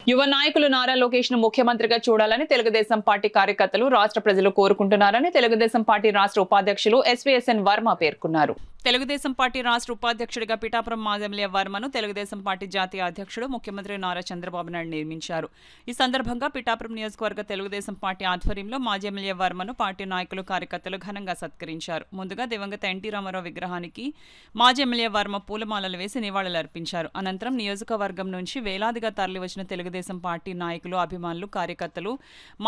యువ నాయకులు నారా లోకేష్ ను ముఖ్యమంత్రిగా చూడాలని తెలుగుదేశం పార్టీ కార్యకర్తలు రాష్ట్ర ప్రజలు కోరుకుంటున్నారని తెలుగుదేశం పార్టీ రాష్ట్ర ఉపాధ్యక్షులు ఎస్వీఎస్ఎన్ వర్మ పేర్కొన్నారు. తెలుగుదేశం పార్టీ రాష్ట్ర ఉపాధ్యక్షుడిగా పిఠాపురం మాజెమ్మెల్యే వర్మను తెలుగుదేశం పార్టీ జాతీయ అధ్యక్షుడు ముఖ్యమంత్రి నారా చంద్రబాబు నాయుడు నియమించారు. ఈ సందర్భంగా పిఠాపురం నియోజకవర్గ తెలుగుదేశం పార్టీ ఆధ్వర్యంలో మాజెమ్మెల్యే వర్మను పార్టీ నాయకులు కార్యకర్తలు ఘనంగా సత్కరించారు. ముందుగా దివంగత ఎన్టీ రామారావు విగ్రహానికి మాజెమ్మెల్యే వర్మ పూలమాలలు వేసి నివాళులర్పించారు. అనంతరం నియోజకవర్గం నుంచి వేలాదిగా తరలివచ్చిన తెలుగుదేశం పార్టీ నాయకులు, అభిమానులు, కార్యకర్తలు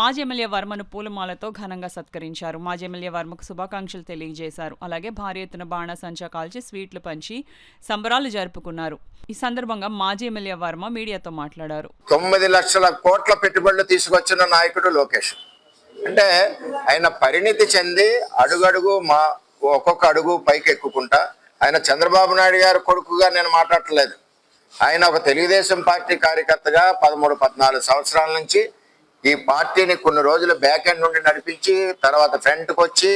మాజెమ్మెల్యే వర్మను పూలమాలతో ఘనంగా సత్కరించారు. మాజెమ్మెల్యే వర్మకు శుభాకాంక్షలు తెలియజేశారు. అలాగే భారీ ఎత్తున బాణసంచా కాల్చి స్వీట్లు పంచి సంబరాలు జరుపుకున్నారు. ఈ సందర్భంగా మాజీ ఎమ్మెల్యే వర్మ మీడియాతో మాట్లాడారు. 9 లక్షల కోట్ల పెట్టుబడులు తీసుకొచ్చిన నాయకుడు లోకేష్. అంటే ఆయన పరిణితి చెంది అడుగడుగు ఒక్కొక్క అడుగు పైకి ఎక్కుకుంటా, ఆయన చంద్రబాబు నాయుడు గారు కొడుకుగా నేను మాట్లాడలేదు. ఆయన ఒక తెలుగుదేశం పార్టీ కార్యకర్తగా 13-14 సంవత్సరాల నుంచి ఈ పార్టీని కొన్ని రోజులు బ్యాక్ ఎండ్ నుండి నడిపించి తర్వాత ఫ్రంట్కి వచ్చి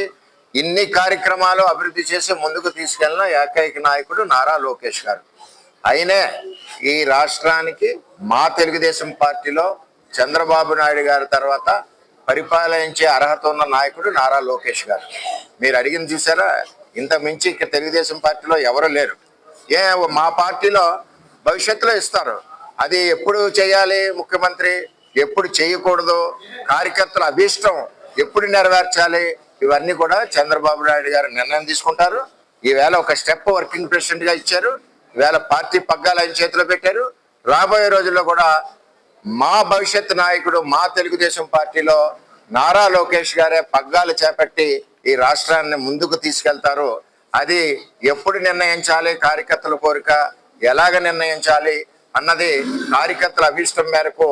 ఇన్ని కార్యక్రమాలు అభివృద్ధి చేసి ముందుకు తీసుకెళ్లిన ఏకైక నాయకుడు నారా లోకేష్ గారు. అయినే ఈ రాష్ట్రానికి మా తెలుగుదేశం పార్టీలో చంద్రబాబు నాయుడు గారి తర్వాత పరిపాలించే అర్హత ఉన్న నాయకుడు నారా లోకేష్ గారు. మీరు అడిగింది చూసారా, ఇంత మించి ఇక్కడ తెలుగుదేశం పార్టీలో ఎవరు లేరు. మా పార్టీలో భవిష్యత్తులో ఇస్తారు, అది ఎప్పుడు చేయాలి ముఖ్యమంత్రి, ఎప్పుడు చేయకూడదు, కార్యకర్తల అభీష్టం ఎప్పుడు నెరవేర్చాలి, ఇవన్నీ కూడా చంద్రబాబు నాయుడు గారు నిర్ణయం తీసుకుంటారు. ఈవేళ ఒక స్టెప్ వర్కింగ్ ప్రెసిడెంట్ గా ఇచ్చారు. ఈవేళ పార్టీ పగ్గాలు ఆయన చేతిలో పెట్టారు. రాబోయే రోజుల్లో కూడా మా భవిష్యత్ నాయకుడు మా తెలుగుదేశం పార్టీలో నారా లోకేష్ గారే పగ్గాలు చేపట్టి ఈ రాష్ట్రాన్ని ముందుకు తీసుకెళ్తారు. అది ఎప్పుడు నిర్ణయించాలి, కార్యకర్తల కోరిక ఎలాగ నిర్ణయించాలి అన్నది కార్యకర్తల అభీష్టం మేరకు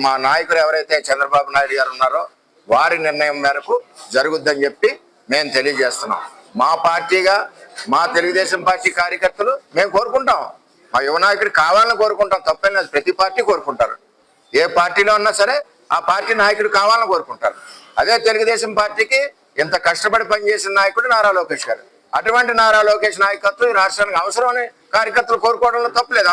మా నాయకులు ఎవరైతే చంద్రబాబు నాయుడు గారు ఉన్నారో వారి నిర్ణయం మేరకు జరుగుద్దని చెప్పి మేము తెలియజేస్తున్నాం. మా పార్టీగా మా తెలుగుదేశం పార్టీ కార్యకర్తలు మేము కోరుకుంటాం, మా యువ నాయకుడు కావాలని కోరుకుంటాం. తప్పేం లేదు, ప్రతి పార్టీ కోరుకుంటారు. ఏ పార్టీలో ఉన్నా సరే ఆ పార్టీ నాయకుడు కావాలని కోరుకుంటారు. అదే తెలుగుదేశం పార్టీకి ఇంత కష్టపడి పనిచేసిన నాయకుడు నారా లోకేష్ గారు. అటువంటి నారా లోకేష్ నాయకత్వం ఈ రాష్ట్రానికి అవసరమని కార్యకర్తలు కోరుకోవడంలో తప్పలేదు.